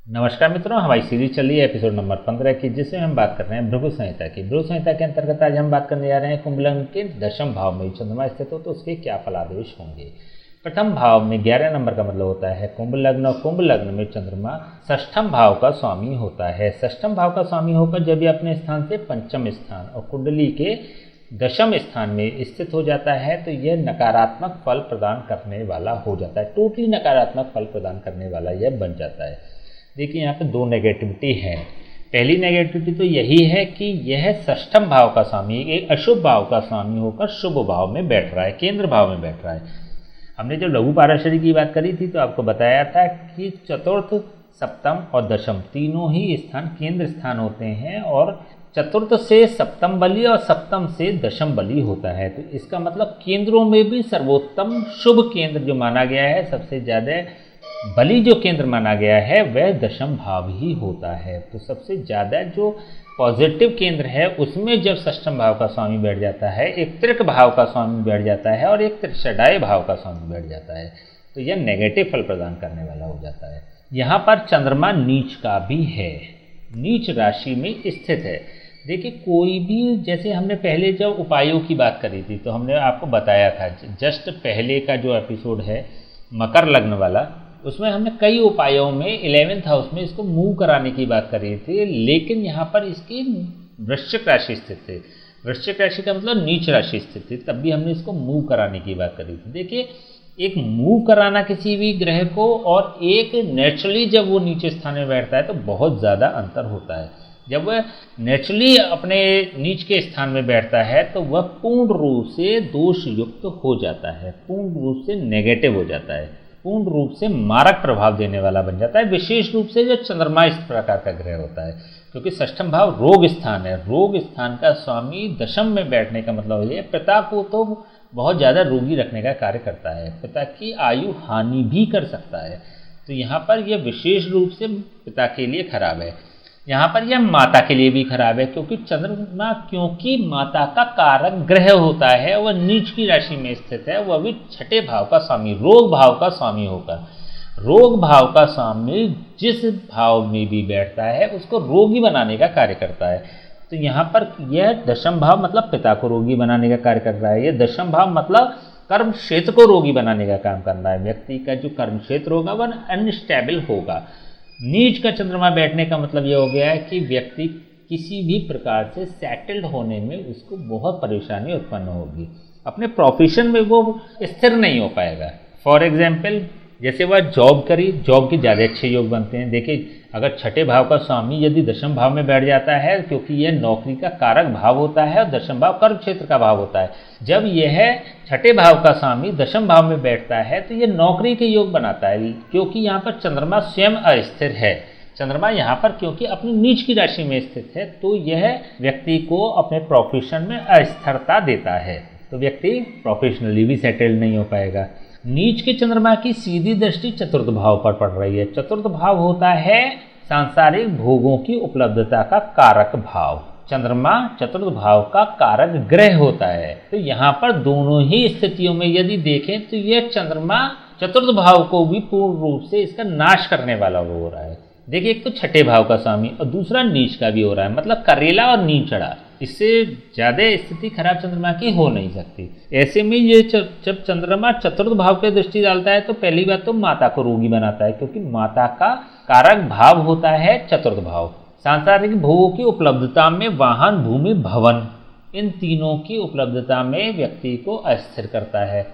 नमस्कार मित्रों, हमारी सीरीज चल रही है एपिसोड नंबर 15 की, जिसमें हम बात कर रहे हैं भृगु संहिता की। भृगु संहिता के अंतर्गत आज हम बात करने जा रहे हैं कुंभ लग्न के दशम भाव में चंद्रमा स्थित हो तो उसके क्या फलादेश होंगे। प्रथम भाव में 11 नंबर का मतलब होता है कुंभ लग्न, और कुंभ लग्न में चंद्रमा षष्ठम भाव का स्वामी होता है। षष्ठम भाव का स्वामी होकर जब ये अपने स्थान से पंचम स्थान और कुंडली के दशम स्थान में स्थित हो जाता है तो यह नकारात्मक फल प्रदान करने वाला हो जाता है। टोटली नकारात्मक फल प्रदान करने वाला यह बन जाता है। देखिए यहाँ पे दो नेगेटिविटी है। पहली नेगेटिविटी तो यही है कि यह षष्ठम भाव का स्वामी एक अशुभ भाव का स्वामी होकर शुभ भाव में बैठ रहा है, केंद्र भाव में बैठ रहा है। हमने जब लघु पाराशरी की बात करी थी तो आपको बताया था कि चतुर्थ, सप्तम और दशम तीनों ही स्थान केंद्र स्थान होते हैं, और चतुर्थ से सप्तम बली और सप्तम से दशम बली होता है। तो इसका मतलब केंद्रों में भी सर्वोत्तम शुभ केंद्र जो माना गया है, सबसे ज़्यादा बली जो केंद्र माना गया है वह दशम भाव ही होता है। तो सबसे ज़्यादा जो पॉजिटिव केंद्र है उसमें जब षष्ठम भाव का स्वामी बैठ जाता है, एक त्रिक भाव का स्वामी बैठ जाता है और एक त्रिषडाय भाव का स्वामी बैठ जाता है, तो यह नेगेटिव फल प्रदान करने वाला हो जाता है। यहाँ पर चंद्रमा नीच का भी है, नीच राशि में स्थित है। देखिए कोई भी, जैसे हमने पहले जब उपायों की बात करी थी तो हमने आपको बताया था, जस्ट पहले का जो एपिसोड है मकर लग्न वाला, उसमें हमने कई उपायों में 11th हाउस में इसको मूव कराने की बात करी थी, लेकिन यहाँ पर इसकी वृश्चिक राशि स्थित थी। वृश्चिक राशि का मतलब नीच राशि स्थित थी, तब भी हमने इसको मूव कराने की बात करी थी। देखिए एक मूव कराना किसी भी ग्रह को और एक नेचुरली जब वो नीचे स्थान में बैठता है तो बहुत ज़्यादा अंतर होता है। जब वह नेचुरली अपने नीच के स्थान में बैठता है तो वह पूर्ण रूप से दोष युक्त हो जाता है, पूर्ण रूप से नेगेटिव हो जाता है, पूर्ण रूप से मारक प्रभाव देने वाला बन जाता है। विशेष रूप से जो चंद्रमा इस प्रकार का ग्रह होता है, क्योंकि षष्ठम भाव रोग स्थान है। रोग स्थान का स्वामी दशम में बैठने का मतलब ये पिता को तो बहुत ज़्यादा रोगी रखने का कार्य करता है, पिता की आयु हानि भी कर सकता है। तो यहाँ पर यह विशेष रूप से पिता के लिए खराब है। यहाँ पर यह माता के लिए भी खराब है, क्योंकि चंद्रमा क्योंकि माता का कारक ग्रह होता है, वह नीच की राशि में स्थित है, वह भी छठे भाव का स्वामी, रोग भाव का स्वामी होकर। रोग भाव का स्वामी जिस भाव में भी बैठता है उसको रोगी बनाने का कार्य करता है। तो यहाँ पर यह दशम भाव मतलब पिता को रोगी बनाने का कार्य कर रहा है, यह दशम भाव मतलब कर्म क्षेत्र को रोगी बनाने का काम कर रहा है। व्यक्ति का जो कर्म क्षेत्र होगा वह अनस्टेबल होगा। नीच का चंद्रमा बैठने का मतलब ये हो गया है कि व्यक्ति किसी भी प्रकार से सेटल्ड होने में उसको बहुत परेशानी उत्पन्न होगी, अपने प्रोफेशन में वो स्थिर नहीं हो पाएगा। फॉर एग्जाम्पल जैसे वह जॉब करी, जॉब के ज़्यादा अच्छे योग बनते हैं। देखिए अगर छठे भाव का स्वामी यदि दशम भाव में बैठ जाता है, क्योंकि यह नौकरी का कारक भाव होता है और दशम भाव कर्म क्षेत्र का भाव होता है, जब यह छठे भाव का स्वामी दशम भाव में बैठता है तो यह नौकरी के योग बनाता है, क्योंकि यहाँ पर चंद्रमा स्वयं अस्थिर है। चंद्रमा यहाँ पर क्योंकि अपनी नीच की राशि में स्थित है तो यह व्यक्ति को अपने प्रोफेशन में अस्थिरता देता है, तो व्यक्ति प्रोफेशनली भी सेटल्ड नहीं हो पाएगा। नीच के चंद्रमा की सीधी दृष्टि चतुर्थ भाव पर पड़ रही है। चतुर्थ भाव होता है सांसारिक भोगों की उपलब्धता का कारक भाव। चंद्रमा चतुर्थ भाव का कारक ग्रह होता है। तो यहाँ पर दोनों ही स्थितियों में यदि देखें तो यह चंद्रमा चतुर्थ भाव को भी पूर्ण रूप से इसका नाश करने वाला हो रहा है। देखिए एक तो छठे भाव का स्वामी और दूसरा नीच का भी हो रहा है, मतलब करेला और नीचड़ा। इससे ज़्यादा स्थिति खराब चंद्रमा की हो नहीं सकती। ऐसे में ये जब चंद्रमा चतुर्थ भाव पे दृष्टि डालता है तो पहली बात तो माता को रोगी बनाता है, क्योंकि माता का कारक भाव होता है चतुर्थ भाव। सांसारिक भोगों की उपलब्धता में वाहन, भूमि, भवन, इन तीनों की उपलब्धता में व्यक्ति को अस्थिर करता है।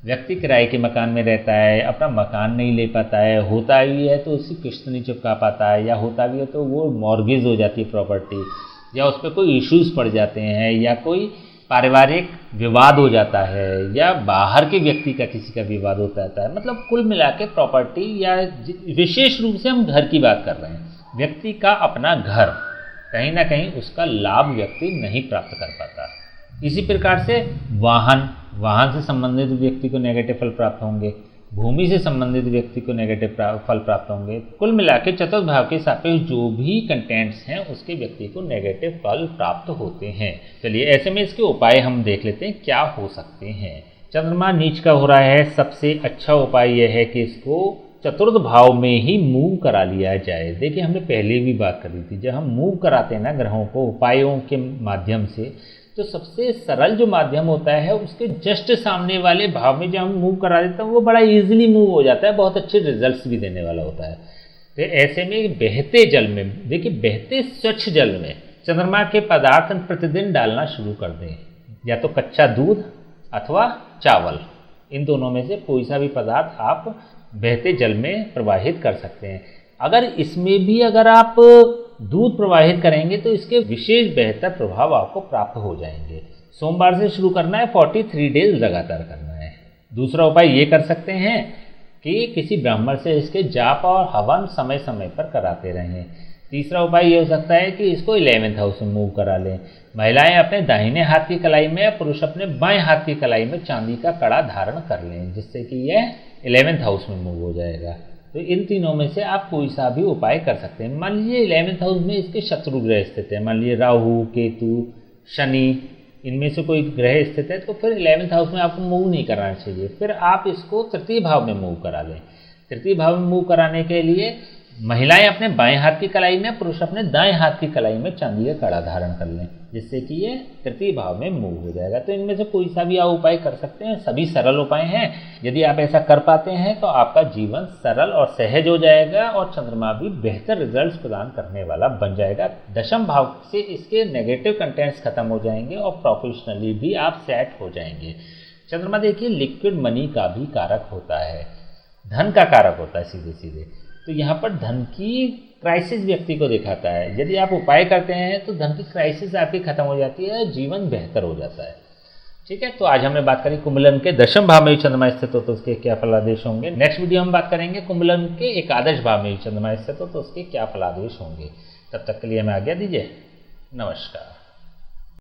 व्यक्ति किराए के मकान में रहता है, अपना मकान नहीं ले पाता है, होता भी है तो उसकी किस्त नहीं चुका पाता है, या होता भी है तो वो मॉर्गेज हो जाती है प्रॉपर्टी, या उस पर कोई इश्यूज पड़ जाते हैं, या कोई पारिवारिक विवाद हो जाता है, या बाहर के व्यक्ति का किसी का विवाद होता है। मतलब कुल मिला के प्रॉपर्टी, या विशेष रूप से हम घर की बात कर रहे हैं, व्यक्ति का अपना घर कहीं ना कहीं उसका लाभ व्यक्ति नहीं प्राप्त कर पाता। इसी प्रकार से वाहन से संबंधित व्यक्ति को नेगेटिव फल प्राप्त होंगे, भूमि से संबंधित व्यक्ति को नेगेटिव फल प्राप्त होंगे। कुल मिला के चतुर्थ भाव के सापेक्ष जो भी कंटेंट्स हैं उसके व्यक्ति को नेगेटिव फल प्राप्त होते हैं। चलिए ऐसे में इसके उपाय हम देख लेते हैं क्या हो सकते हैं। चंद्रमा नीच का हो रहा है, सबसे अच्छा उपाय यह है कि इसको चतुर्थ भाव में ही मूव करा लिया जाए। देखिए हमने पहले भी बात करी थी, जब हम मूव कराते हैं ना ग्रहों को उपायों के माध्यम से, तो सबसे सरल जो माध्यम होता है उसके जस्ट सामने वाले भाव में जब हम मूव करा देते हैं वो बड़ा इजीली मूव हो जाता है, बहुत अच्छे रिजल्ट्स भी देने वाला होता है। तो ऐसे में बहते जल में, देखिए बहते स्वच्छ जल में चंद्रमा के पदार्थ प्रतिदिन डालना शुरू कर दें, या तो कच्चा दूध अथवा चावल, इन दोनों में से कोई सा भी पदार्थ आप बहते जल में प्रवाहित कर सकते हैं। अगर इसमें भी अगर आप दूध प्रवाहित करेंगे तो इसके विशेष बेहतर प्रभाव आपको प्राप्त हो जाएंगे। सोमवार से शुरू करना है, 43 डेज लगातार करना है। दूसरा उपाय ये कर सकते हैं कि किसी ब्राह्मण से इसके जाप और हवन समय समय पर कराते रहें। तीसरा उपाय ये हो सकता है कि इसको 11th हाउस में मूव करा लें। महिलाएं अपने दाहिने हाथ की कलाई में या पुरुष अपने बाएं हाथ की कलाई में चांदी का कड़ा धारण कर लें, जिससे कि यह 11th हाउस में मूव हो जाएगा। तो इन तीनों में से आप कोई सा भी उपाय कर सकते हैं। मान लीजिए 11th हाउस में इसके शत्रु ग्रह स्थित है, मान लीजिए राहु, केतु, शनि, इनमें से कोई ग्रह स्थित है, तो फिर 11th हाउस में आपको मूव नहीं करना चाहिए। फिर आप इसको तृतीय भाव में मूव करा लें। तृतीय भाव में मूव कराने के लिए महिलाएं अपने बाएं हाथ की कलाई में, पुरुष अपने दाएं हाथ की कलाई में चांदी का कड़ा धारण कर लें, जिससे कि ये तृतीय भाव में मूव हो जाएगा। तो इनमें से कोई सा भी आप उपाय कर सकते हैं, सभी सरल उपाय हैं। यदि आप ऐसा कर पाते हैं तो आपका जीवन सरल और सहज हो जाएगा और चंद्रमा भी बेहतर रिजल्ट्स प्रदान करने वाला बन जाएगा। दशम भाव से इसके नेगेटिव कंटेंट्स खत्म हो जाएंगे और प्रोफेशनली भी आप सेट हो जाएंगे। चंद्रमा देखिए लिक्विड मनी का भी कारक होता है, धन का कारक होता है सीधे सीधे। तो यहाँ पर धन की क्राइसिस व्यक्ति को दिखाता है। यदि आप उपाय करते हैं तो धन की क्राइसिस आपकी खत्म हो जाती है, जीवन बेहतर हो जाता है। ठीक है, तो आज हमने बात करी कुंभलन के दशम भाव में चंद्रमा स्थित हो तो उसके क्या फलादेश होंगे। नेक्स्ट वीडियो हम बात करेंगे कुंभलन के एकादश भाव में चंद्रमा स्थित हो तो उसके क्या फलादेश होंगे। तब तक के लिए हमें आज्ञा दीजिए, नमस्कार।